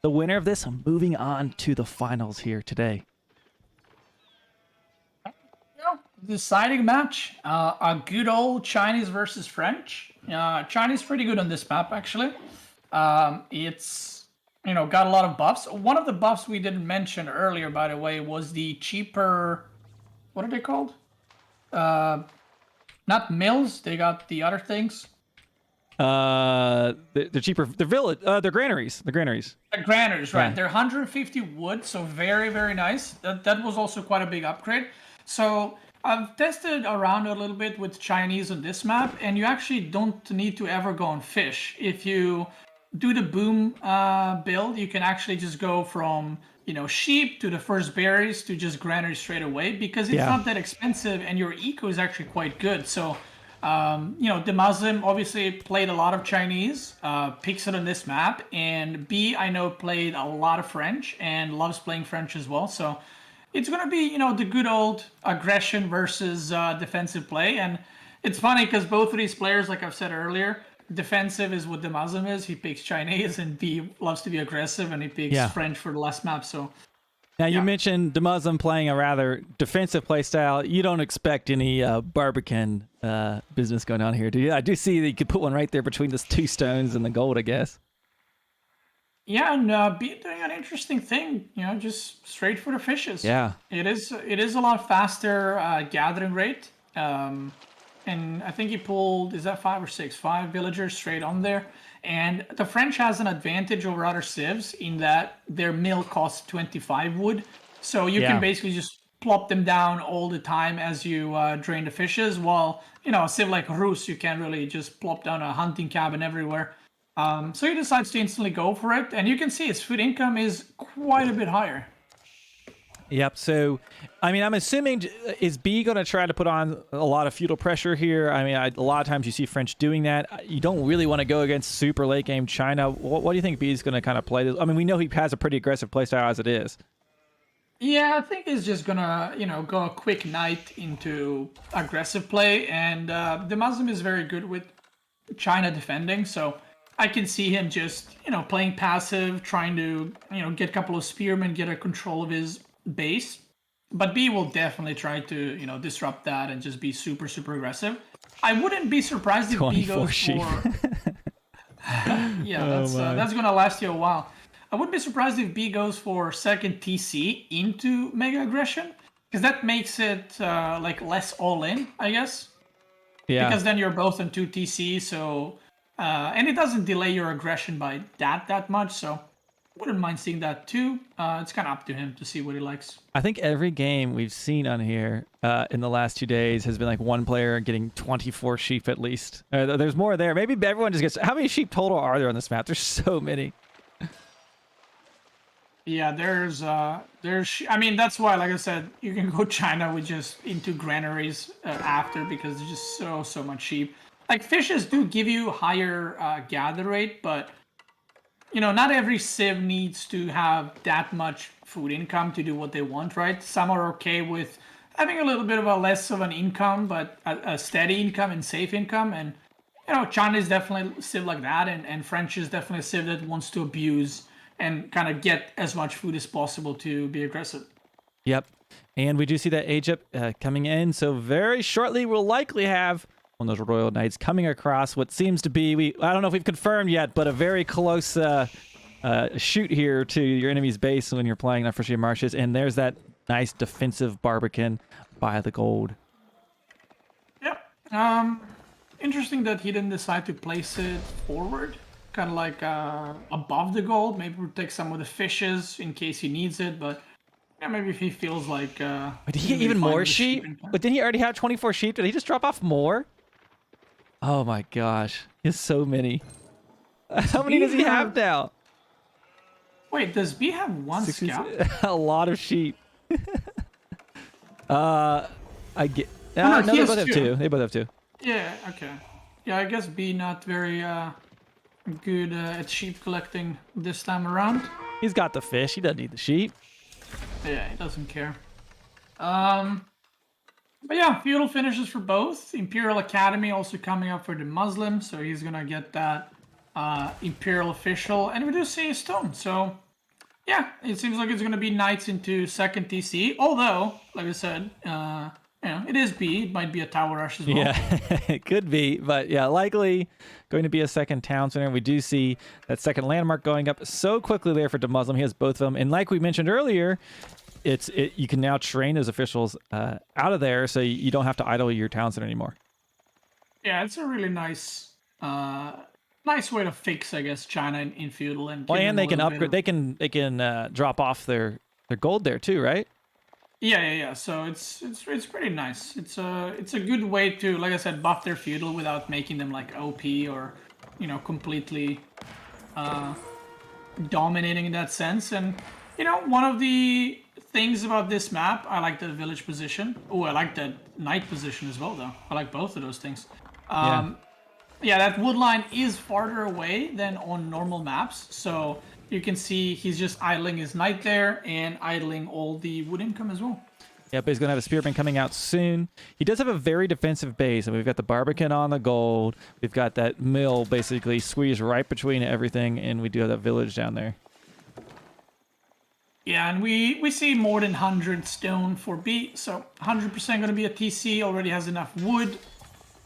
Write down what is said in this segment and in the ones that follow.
the winner of this moving on to the finals here today. Deciding match, a good old Chinese versus French. Chinese pretty good on this map actually. It's got a lot of buffs. One of the buffs we didn't mention earlier, by the way, was the cheaper. What are they called? Not mills. They got the other things. They're cheaper. They're village. They're granaries. The granaries. The granaries, right? Yeah. They're 150 wood, so very very nice. That was also quite a big upgrade. So I've tested around a little bit with Chinese on this map, and you actually don't need to ever go on fish. If you do the boom build, you can actually just go from sheep to the first berries to just granary straight away because it's not that expensive, and your eco is actually quite good. So DeMusliM obviously played a lot of Chinese, picks it on this map, and B, I know played a lot of French and loves playing French as well. So it's going to be, the good old aggression versus defensive play. And it's funny because both of these players, like I've said earlier, defensive is what DeMusliM is. He picks Chinese, and B loves to be aggressive, and he picks French for the last map. So now you mentioned DeMusliM playing a rather defensive play style. You don't expect any Barbican business going on here, do you? I do see that you could put one right there between the two stones and the gold, I guess. Yeah, and be doing an interesting thing, just straight for the fishes. Yeah. It is a lot faster gathering rate. And I think he pulled, is that 5 or 6? 5 villagers straight on there. And the French has an advantage over other civs in that their mill costs 25 wood. So you can basically just plop them down all the time as you drain the fishes. While, a civ like Rus, you can't really just plop down a hunting cabin everywhere. So he decides to instantly go for it. And you can see his food income is quite a bit higher. Yep. So, I mean, I'm assuming, is B going to try to put on a lot of feudal pressure here? I mean, a lot of times you see French doing that. You don't really want to go against super late game China. What do you think B is going to kind of play this? I mean, we know he has a pretty aggressive playstyle as it is. Yeah, I think he's just gonna, go a quick night into aggressive play. And DeMusliM is very good with China defending. So I can see him just, playing passive, trying to, get a couple of spearmen, get a control of his base. But B will definitely try to, disrupt that and just be super, super aggressive. I wouldn't be surprised if B goes sheep. for... yeah, that's going to last you a while. I wouldn't be surprised if B goes for second TC into Mega Aggression, because that makes it less all-in, I guess. Yeah. Because then you're both on 2 TC, so... and it doesn't delay your aggression by that much, so... wouldn't mind seeing that too. It's kind of up to him to see what he likes. I think every game we've seen on here in the last 2 days has been like one player getting 24 sheep at least. There's more there. Maybe everyone just gets... How many sheep total are there on this map? There's so many. Yeah, there's... I mean, that's why, like I said, you can go China with just into granaries after, because there's just so much sheep. Like, fishes do give you higher gather rate, but... not every civ needs to have that much food income to do what they want, right? Some are okay with having a little bit of a less of an income, but a steady income and safe income. And, China is definitely a civ like that, and French is definitely a civ that wants to abuse and kind of get as much food as possible to be aggressive. Yep. And we do see that Egypt coming in. So very shortly, we'll likely have one of those Royal Knights coming across what seems to be, I don't know if we've confirmed yet, but a very close shoot here to your enemy's base when you're playing on Freshia Marshes. And there's that nice defensive Barbican by the gold. Yep. Interesting that he didn't decide to place it forward, kind of like above the gold. Maybe we'll take some of the fishes in case he needs it, but yeah, maybe if he feels like... Did he get even more sheep? But didn't he already have 24 sheep? Did he just drop off more? Oh my gosh. He has so many. How many does he have now? Wait, does B have one scout? A lot of sheep. I get... no, they both have 2. They both have 2. Yeah, okay. Yeah, I guess B not very good at sheep collecting this time around. He's got the fish. He doesn't need the sheep. Yeah, he doesn't care. But yeah, Feudal finishes for both. Imperial Academy also coming up for DeMusliM, so he's gonna get that Imperial official. And we do see a stone, so Yeah, it seems like it's going to be knights into second TC. Although, like I said, it is B. It might be a tower rush as well. Yeah, it could be, but yeah, likely going to be a second town center. We do see that second landmark going up so quickly there for DeMusliM. He has both of them, and like we mentioned earlier, you can now train those officials out of there, so you don't have to idle your town center anymore. Yeah, it's a really nice way to fix, I guess, China in Feudal and. Well, and they can upgrade. They can drop off their gold there too, right? Yeah. So it's pretty nice. It's a good way to, like I said, buff their Feudal without making them like OP or, completely dominating in that sense. And one of the things about this map, I like the village position. Oh, I like the knight position as well, though. I like both of those things. Yeah, that wood line is farther away than on normal maps, so you can see he's just idling his knight there and idling all the wood income as well. Yep, he's going to have a spearman coming out soon. He does have a very defensive base, and we've got the Barbican on the gold. We've got that mill basically squeezed right between everything, and we do have that village down there. Yeah, and we see more than 100 stone for B, so 100% going to be a TC, already has enough wood.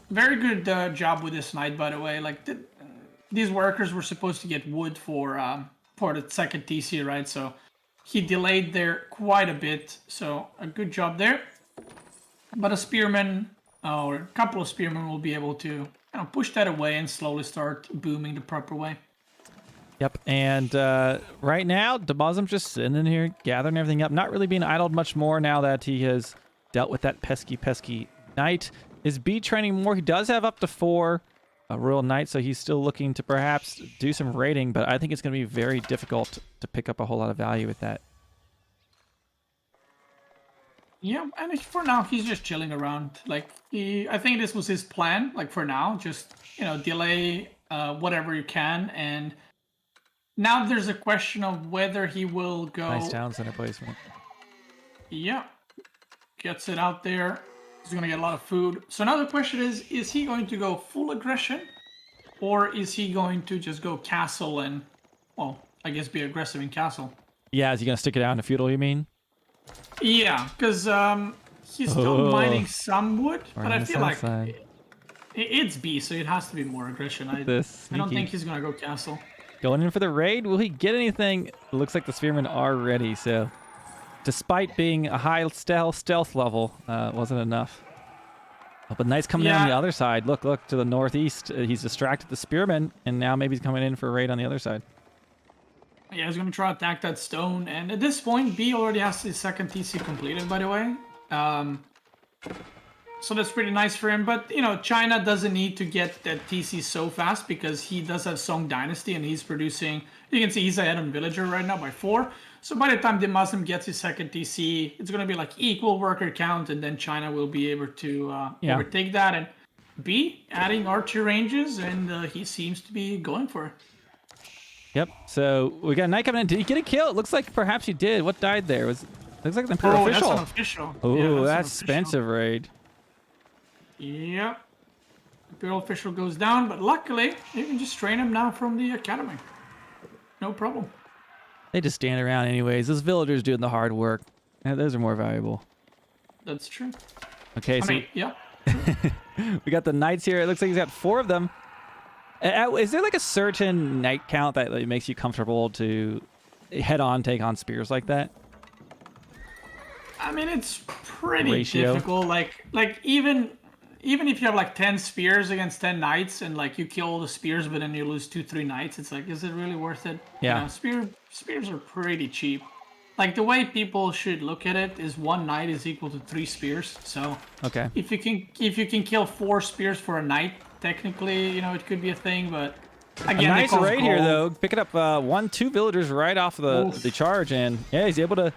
Very good job with this knight, by the way. Like, these workers were supposed to get wood for the second TC, right? So he delayed there quite a bit. So a good job there. But a spearman, or a couple of spearmen, will be able to push that away and slowly start booming the proper way. Yep, and right now, DeMusliM's just sitting in here, gathering everything up, not really being idled much more now that he has dealt with that pesky knight. Is B training more? He does have up to 4 Royal Knights, so he's still looking to perhaps do some raiding, but I think it's going to be very difficult to pick up a whole lot of value with that. Yeah, and for now, he's just chilling around. Like, I think this was his plan, like, for now, just, delay whatever you can, and now there's a question of whether he will go... Nice town center placement. Yeah, gets it out there. He's going to get a lot of food. So now the question is he going to go full aggression? Or is he going to just go castle and, well, I guess be aggressive in castle? Yeah, is he going to stick it out in the feudal, you mean? Yeah, because he's still mining some wood. But I feel like it's B, so it has to be more aggression. I don't think he's going to go castle. Going in for the raid? Will he get anything? It looks like the spearmen are ready, so... Despite being a high stealth level, wasn't enough. Oh, but Knight's coming in on the other side. Look to the northeast. He's distracted the spearman, and now maybe he's coming in for a raid on the other side. Yeah, he's going to try to attack that stone. And at this point, B already has his second TC completed, by the way. So that's pretty nice for him. But, China doesn't need to get that TC so fast because he does have Song Dynasty, and he's producing... You can see he's ahead on Villager right now by 4. So by the time DeMusliM gets his second TC, it's going to be like equal worker count, and then China will be able to overtake that. And B, adding archer ranges, and he seems to be going for it. Yep, so we got a knight coming in. Did he get a kill? It looks like perhaps he did. What died there? Looks like an Imperial official. That's an official. Oh, that's expensive raid. Yep. Imperial official goes down, but luckily, you can just train him now from the academy. No problem. They just stand around anyways. Those villagers doing the hard work. Those are more valuable. That's true. Okay, so yeah. we got the knights here. It looks like he's got 4 of them. Is there like a certain knight count that makes you comfortable to head-on take on spears like that? I mean, it's pretty difficult. Like even if you have like 10 spears against 10 knights and like you kill all the spears but then you lose 2-3 knights, it's like, is it really worth it? Yeah. Spears are pretty cheap. Like, the way people should look at it is 1 knight is equal to 3 spears. So okay, if you can kill 4 spears for a knight, technically, it could be a thing. But again, a nice raid here though, picking up 1-2 villagers right off the charge, and yeah, he's able to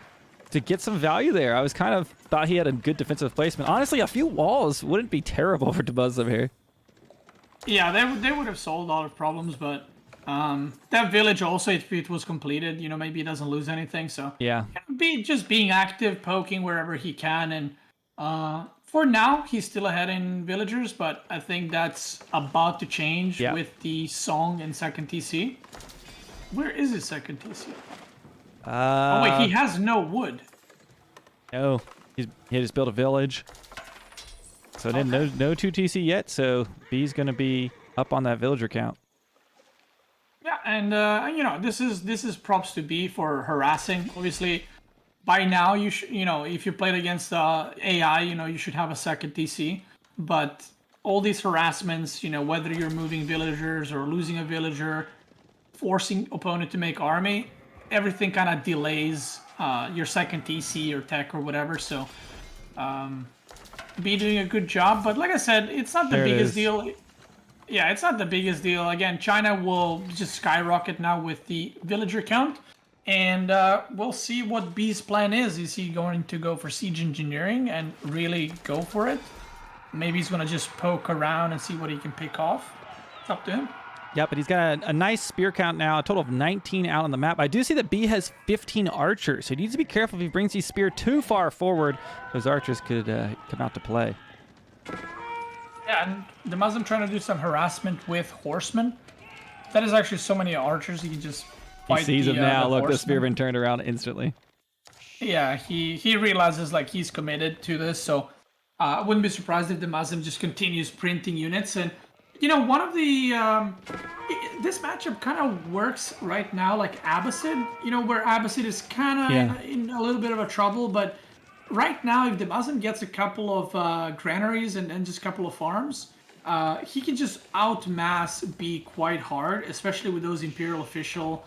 get some value there. I was kind of thought he had a good defensive placement. Honestly, a few walls wouldn't be terrible for DeMusliM here. Yeah, they would have solved all the problems, but that village also, if it was completed, maybe he doesn't lose anything. So yeah, just being active, poking wherever he can, and for now he's still ahead in villagers, but I think that's about to change with the Song and second TC. Where is his second TC? Oh wait, he has no wood. No, he just built a village. So then no 2TC yet, so B's going to be up on that villager count. Yeah, and you know, this is props to B for harassing. Obviously, by now if you played against AI, you should have a second DC. But all these harassments, whether you're moving villagers or losing a villager, forcing opponent to make army, everything kind of delays your second DC or tech or whatever. So, B doing a good job. But like I said, it's not the biggest deal. Yeah, it's not the biggest deal. Again, China will just skyrocket now with the villager count. And we'll see what B's plan is. Is he going to go for siege engineering and really go for it? Maybe he's going to just poke around and see what he can pick off. It's up to him. Yeah, but he's got a nice spear count now, a total of 19 out on the map. I do see that B has 15 archers, so he needs to be careful if he brings his spear too far forward. Those archers could come out to play. Yeah, and DeMusliM trying to do some harassment with horsemen. That is actually so many archers, he can just fight. He sees them now. Look, the horsemen. spearman turned around instantly. Yeah, he realizes like he's committed to this, so I wouldn't be surprised if DeMusliM just continues printing units. And one of the this matchup kind of works right now like Abbasid, where Abbasid is kind of in a little bit of a trouble, but right now if DeMusliM gets a couple of granaries and just a couple of farms, he can just outmass B quite hard, especially with those Imperial official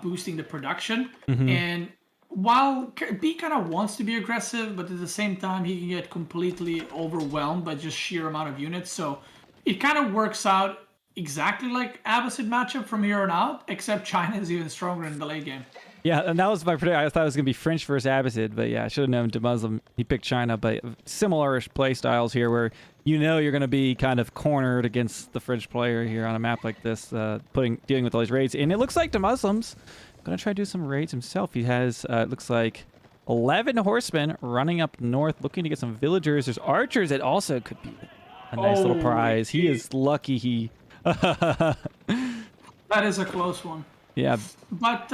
boosting the production. And while B kind of wants to be aggressive, but at the same time he can get completely overwhelmed by just sheer amount of units. So it kind of works out exactly like Abbasid matchup from here on out, except China is even stronger in the late game. Yeah, and that was my prediction. I thought it was going to be French versus Abbasid, but yeah, I should have known DeMusliM. He picked China, but similar-ish play styles here where you're going to be kind of cornered against the French player here on a map like this, dealing with all these raids. And it looks like DeMuslim's going to try to do some raids himself. He has, it looks like, 11 horsemen running up north, looking to get some villagers. There's archers that also could be a nice little prize. He is lucky he... That is a close one. Yeah. But,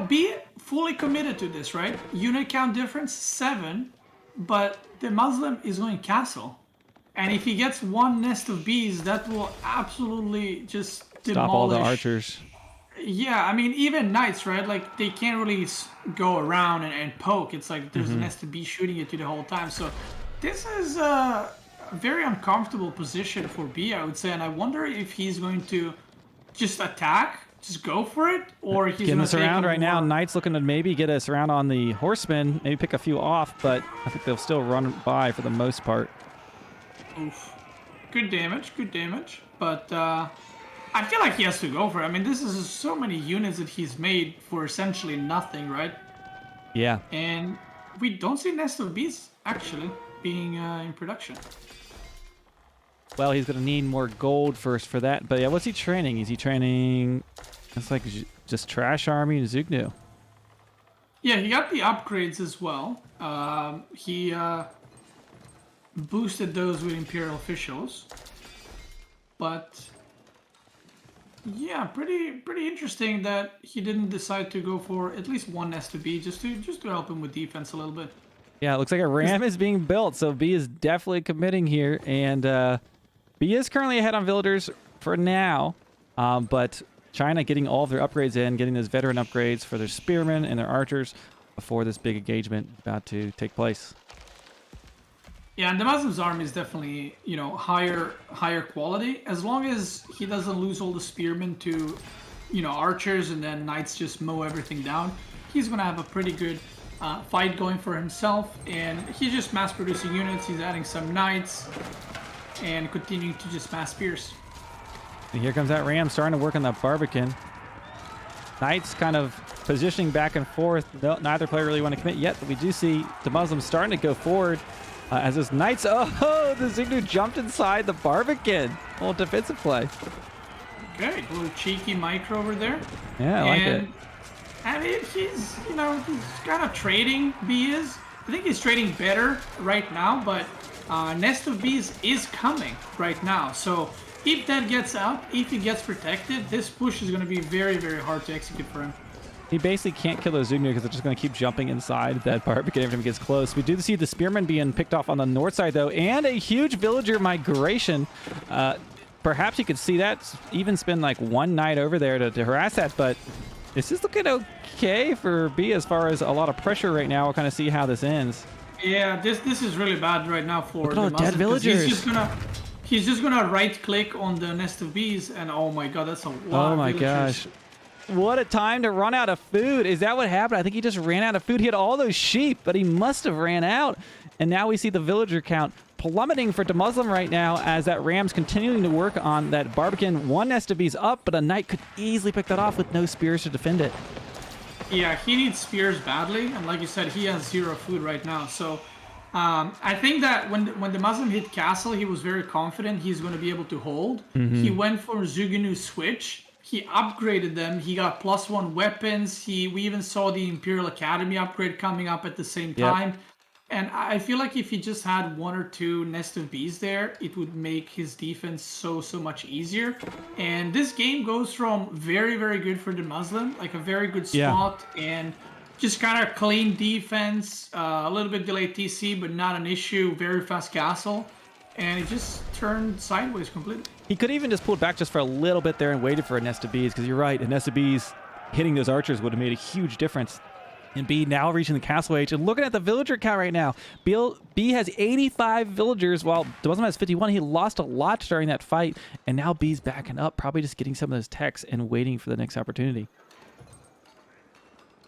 be fully committed to this, right? Unit count difference, 7. But DeMusliM is going castle. And if he gets one nest of bees, that will absolutely just demolish. Stop all the archers. Yeah, I mean, even knights, right? Like, they can't really go around and poke. It's like there's a nest of bees shooting at you the whole time. So this is a very uncomfortable position for B, I would say. And I wonder if he's going to just attack. Just go for it, or he's getting us around right now. Knight's looking to maybe get us around on the horsemen, maybe pick a few off, but I think they'll still run by for the most part. Oof. Good damage, but I feel like he has to go for it. I mean, this is so many units that he's made for essentially nothing, right? Yeah. And we don't see Nest of Bees actually being in production. Well, he's going to need more gold first for that. But yeah, what's he training? Is he training... It's like just Trash Army and Zugnu. Yeah, he got the upgrades as well. He boosted those with Imperial officials. But yeah, pretty interesting that he didn't decide to go for at least one nest to B just to help him with defense a little bit. Yeah, it looks like a ram is being built, so B is definitely committing here, and B is currently ahead on villagers for now, but China getting all of their upgrades in, getting those veteran upgrades for their spearmen and their archers before this big engagement is about to take place. Yeah, and DeMusliM's army is definitely, higher quality. As long as he doesn't lose all the spearmen to, archers and then knights just mow everything down, he's going to have a pretty good fight going for himself. And he's just mass-producing units. He's adding some knights and continuing to just mass spears. And here comes that ram starting to work on that Barbican. Knights kind of positioning back and forth. No, neither player really want to commit yet, but we do see DeMusliM starting to go forward. As this Knights, the Zugnu jumped inside the Barbican. A little defensive play. Okay, a little cheeky micro over there. Yeah, I like it. I mean, he's kind of trading, B is. I think he's trading better right now, but Nest of Bees is coming right now. So if that gets out, if he gets protected, this push is going to be very, very hard to execute for him. He basically can't kill those Zugnu because they're just going to keep jumping inside that Barbican every time he gets close. We do see the Spearman being picked off on the north side, though, and a huge villager migration. Perhaps you could see that, even spend like one night over there to harass that, but this is looking okay for B as far as a lot of pressure right now. We'll kind of see how this ends. Yeah, this is really bad right now for Look at all the dead DeMusliM, 'cause villagers. He's just gonna right click on the nest of bees, and oh my god, that's a lot Oh of my villagers. gosh. What a time to run out of food. Is that what happened? I think he just ran out of food. He had all those sheep, but he must have ran out. And now we see the villager count plummeting for DeMusliM right now as that Ram's continuing to work on that Barbican. One nest of bees up, but a knight could easily pick that off with no spears to defend it. Yeah, he needs spears badly, and like you said, he has 0 food right now. So I think that when DeMusliM hit castle, he was very confident he's going to be able to hold. He went for Zugunu switch. He upgraded them. He got +1 weapons. We even saw the Imperial Academy upgrade coming up at the same time. And I feel like if he just had 1 or 2 nest of bees there, it would make his defense so much easier. And this game goes from very, very good for DeMusliM, like a very good spot, and just kind of clean defense, a little bit delayed TC, but not an issue, very fast castle. And it just turned sideways completely. He could even just pulled back just for a little bit there and waited for a nest of bees, because you're right, a nest of bees hitting those archers would have made a huge difference. And B now reaching the castle age. And looking at the villager count right now, B has 85 villagers, while DeMusliM has 51. He lost a lot during that fight, and now B's backing up, probably just getting some of those techs and waiting for the next opportunity.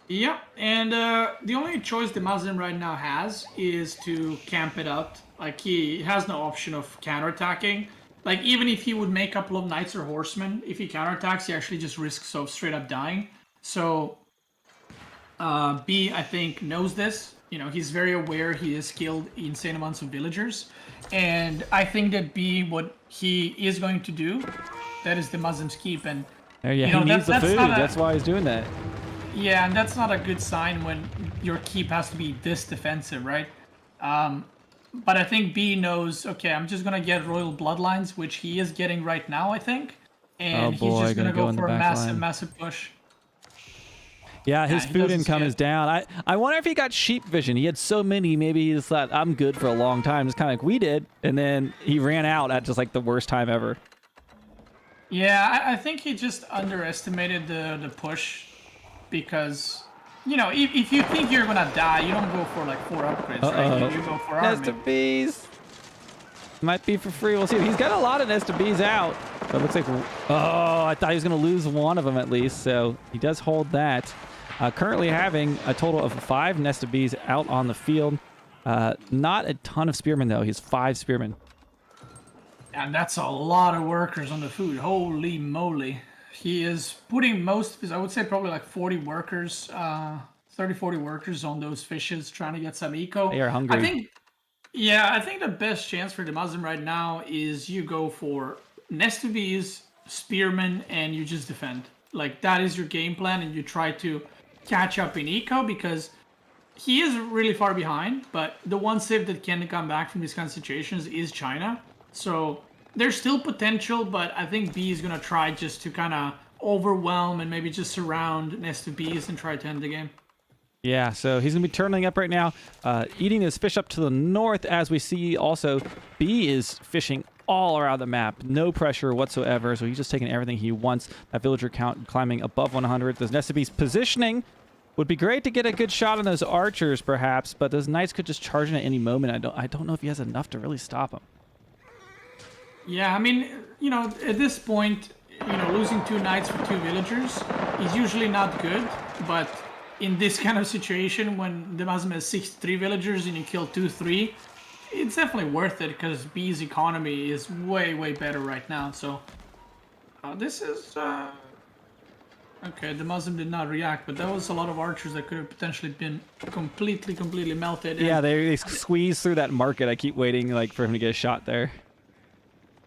Yeah, and the only choice DeMusliM right now has is to camp it out. Like, he has no option of counterattacking. Like, even if he would make a couple of knights or horsemen, if he counterattacks, he actually just risks of straight up dying. So B, I think, knows this. You know, he's very aware he has killed insane amounts of villagers. And I think that B, what he is going to do, that is DeMusliM's keep. And Yeah, he know, needs the that's food. not a- That's why he's doing that. yeah, and that's not a good sign when your keep has to be this defensive, right? But I think B knows, okay, I'm just going to get Royal Bloodlines, which he is getting right now, I think. And Oh boy, he's just going to gonna go go in the for a back massive, line. massive push. Yeah, his he food doesn't income see it. is down. I wonder if he got sheep vision. He had so many, maybe he just thought, I'm good for a long time. It's kind of like we did. And then he ran out at just like the worst time ever. Yeah, I think he just underestimated the push because, you know, if you think you're going to die, you don't go for like 4 upgrades, right? You go for Nest army. of bees. Might be for free. We'll see. He's got a lot of nest of bees out. But it looks like, oh, I thought he was going to lose one of them at least. So he does hold that. Currently having a total of 5 nest of bees out on the field. Not a ton of spearmen, though. He has 5 spearmen. And that's a lot of workers on the food. Holy moly. He is putting most of his, I would say probably like 40 workers, 30, 40 workers on those fishes trying to get some eco. They are hungry. I think the best chance for DeMusliM right now is you go for nest of bees, spearmen, and you just defend. Like, that is your game plan, and you try to catch up in eco because he is really far behind, but the one civ that can come back from these kind of situations is China. So there's still potential, but I think B is going to try just to kind of overwhelm and maybe just surround nest of bees and try to end the game. Yeah, so he's going to be turning up right now, eating this fish up to the north, as we see also B is fishing all around the map. No pressure whatsoever, so he's just taking everything he wants. That villager count climbing above 100. Those nest of bees positioning would be great to get a good shot on those archers, perhaps, but those knights could just charge in at any moment. I don't know if he has enough to really stop them. Yeah, I mean, you know, at this point, you know, losing 2 knights for 2 villagers is usually not good, but in this kind of situation, when DeMusliM has 63 villagers and you kill 2-3, it's definitely worth it because B's economy is way, way better right now. So this is okay. DeMusliM did not react, but that was a lot of archers that could have potentially been completely melted. Yeah, they squeeze through that market. I keep waiting like for him to get a shot there.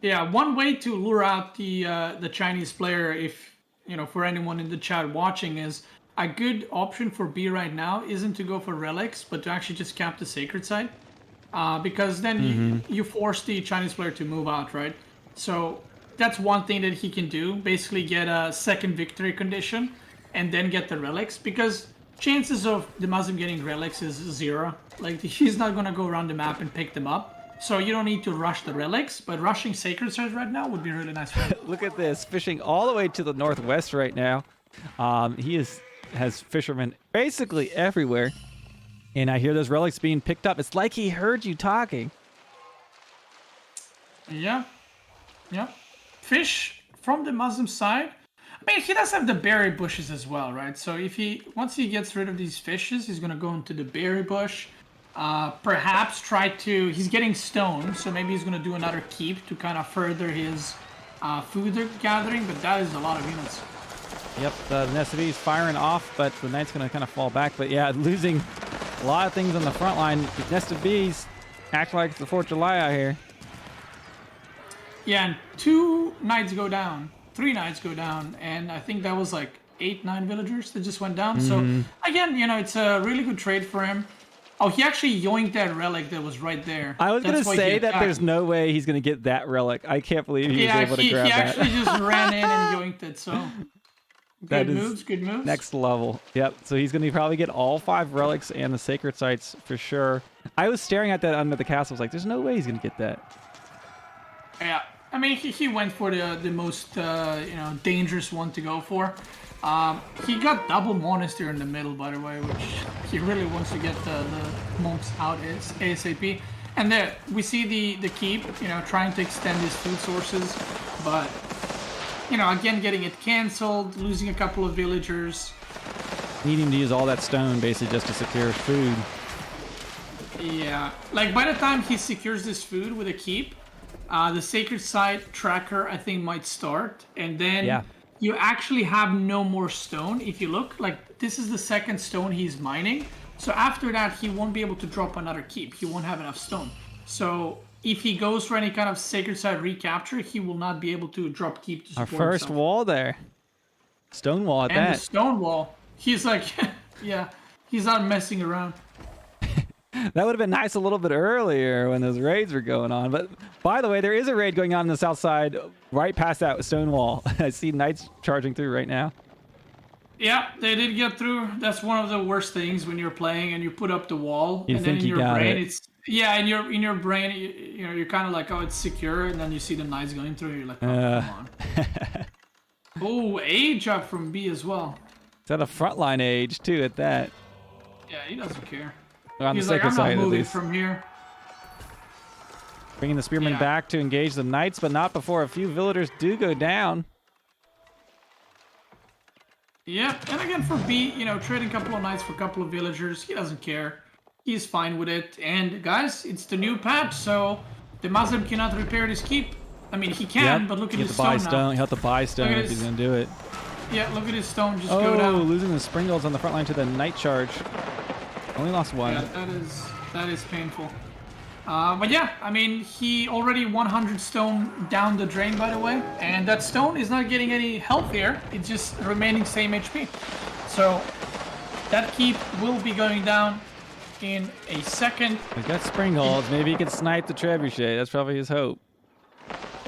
Yeah, one way to lure out the Chinese player, if you know, for anyone in the chat watching, is a good option for B right now isn't to go for relics, but to actually just cap the sacred site. Because then you force the Chinese player to move out, right? So that's one thing that he can do. Basically get a second victory condition. and then get the relics, because chances of DeMusliM getting relics is 0. Like, he's not gonna go around the map and pick them up. So you don't need to rush the relics, but rushing Sacred Sites right now would be really nice for him. Look at this, fishing all the way to the northwest right now. Has fishermen basically everywhere. And I hear those relics being picked up. It's like he heard you talking. Yeah. Yeah. Fish from the Muslim side. I mean, he does have the berry bushes as well, right? So once he gets rid of these fishes, he's gonna go into the berry bush. Perhaps he's getting stone, so maybe he's gonna do another keep to kind of further his food gathering, but that is a lot of units. Yep, the Nest of Bees firing off, but the Knight's gonna kind of fall back. But yeah, losing a lot of things on the front line. The Nest of Bees act like the 4th of July out here. Yeah, and 2 Knights go down, 3 Knights go down, and I think that was like 8, 9 villagers that just went down. So again, it's a really good trade for him. Oh, he actually yoinked that relic that was right there. I was going to say that there's no way he's going to get that relic. I can't believe he was able to grab that. He actually just ran in and yoinked it, so... Good moves. Next level. Yep, so he's going to probably get all 5 relics and the Sacred Sites for sure. I was staring at that under the castle. I was like, there's no way he's going to get that. Yeah, I mean, he went for the most, dangerous one to go for. He got double monastery in the middle, by the way, which he really wants to get the monks out ASAP. And there we see the keep, trying to extend his food sources, but again getting it cancelled, losing a couple of villagers, needing to use all that stone basically just to secure food. Yeah, like by the time he secures this food with a keep, the Sacred Site tracker I think might start, and then you actually have no more stone. If you look, like this is the 2nd stone he's mining. So after that, he won't be able to drop another keep. He won't have enough stone. So if he goes for any kind of Sacred Site recapture, he will not be able to drop keep to support Our first himself. wall there. Stone wall at that. And the stone wall. He's like, yeah, he's not messing around. That would have been nice a little bit earlier when those raids were going on. But by the way, there is a raid going on the south side right past that stone wall. I see Knights charging through right now. Yeah, they did get through. That's one of the worst things when you're playing and you put up the wall, You and then think in you your got brain it. it's in your brain you're kind of like, oh, it's secure, and then you see the Knights going through, you're like, oh, come on. Oh, age up from B as well. It's at a frontline age too at that. Yeah, he doesn't care. On He's the like, Sacred I'm not Site at moving least. from here. Bringing the Spearmen Yeah. back to engage the Knights, but not before a few villagers do go down. Yeah, and again for B, trading a couple of Knights for a couple of villagers, he doesn't care. He's fine with it. And guys, it's the new patch, so DeMusliM cannot repair this keep. I mean, he can, but look at his stone now. He'll have to buy stone if he's going to do it. Yeah, look at his stone just go down. Losing the Springles on the front line to the Knight charge. Only lost 1. Yeah, that is painful. But yeah, I mean, he already 100 stone down the drain, by the way, and that stone is not getting any healthier. It's just remaining same HP. So that keep will be going down in a second. He's got Springles. Maybe he can snipe the Trebuchet. That's probably his hope.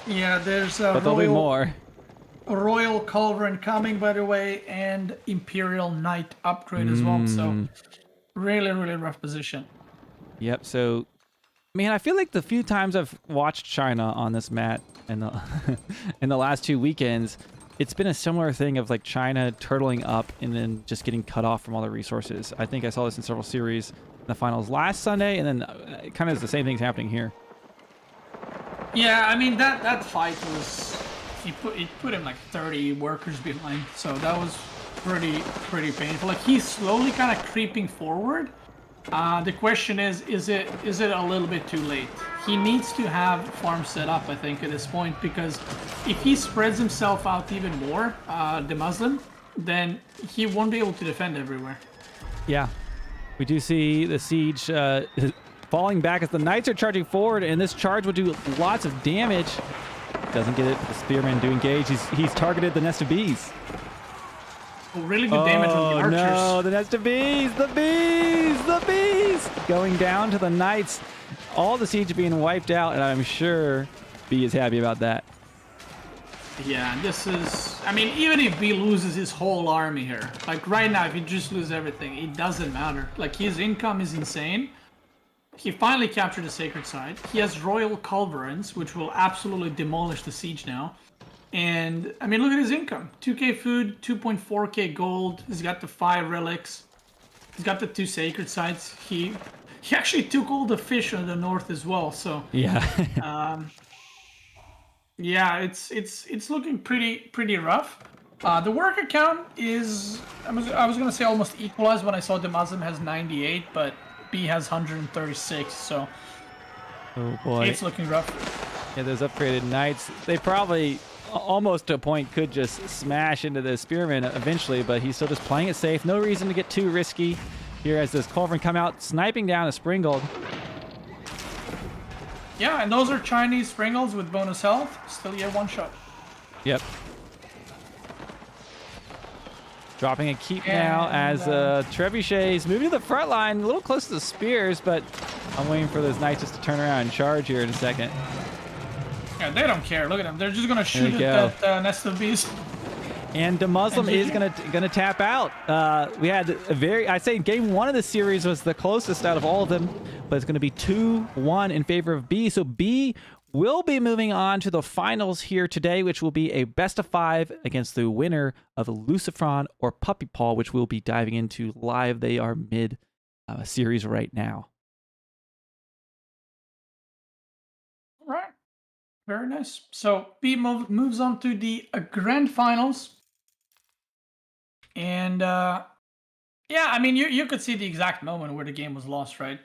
Yeah, there's a But there'll be more. Royal Culverin coming, by the way, and Imperial Knight upgrade as well. So really, really rough position. Yep. So, man, I feel like the few times I've watched China on this mat in the in the last 2 weekends, it's been a similar thing of like China turtling up and then just getting cut off from all the resources. I think I saw this in several series in the finals last Sunday, and then it kind of is the same things happening here. Yeah, I mean that fight was he put him like 30 workers behind, so that was pretty painful. Like he's slowly kind of creeping forward. The question is it a little bit too late? He needs to have farm set up, I think, at this point, because if he spreads himself out even more, DeMusliM, then he won't be able to defend everywhere. Yeah, we do see the siege falling back as the Knights are charging forward, and this charge will do lots of damage. Doesn't get it. The Spearmen do engage. He's targeted the Nest of Bees. Oh, really good damage on the archers. No, the Nest of Bees! The Bees! The Bees! Going down to the Knights. All the siege being wiped out, and I'm sure B is happy about that. Yeah, this is... I mean, even if B loses his whole army here, like right now, if he just loses everything, it doesn't matter. Like, his income is insane. He finally captured the Sacred Site. He has Royal Culverins, which will absolutely demolish the siege now. And, I mean, look at his income. 2k food, 2.4k gold. He's got the 5 relics. He's got the 2 Sacred Sites. He actually took all the fish on the north as well, so... Yeah. Yeah, it's looking pretty rough. The worker count is I was gonna say almost equalized when I saw DeMusliM has 98, but B has 136, so Oh boy. it's looking rough. Yeah, those upgraded knights, they probably almost to a point could just smash into the spearman eventually, but he's still just playing it safe. No reason to get too risky here as this culverin come out, sniping down a Springald. Yeah, and those are Chinese Springles with bonus health. Still get one shot. Yep. Dropping a keep now And, as Trebuchet's moving to the front line, a little close to the spears, but I'm waiting for those knights just to turn around and charge here in a second. Yeah, they don't care. Look at them. They're just gonna There shoot you at that nest of bees. And DeMusliM is gonna tap out. We had I'd say game 1 of the series was the closest out of all of them, but it's gonna be 2-1 in favor of B. So B will be moving on to the finals here today, which will be a best of 5 against the winner of Lucifron or Puppy Paw, which we'll be diving into live. They are mid series right now. All right. Very nice. So B moves on to the grand finals. And yeah, I mean, you could see the exact moment where the game was lost, right?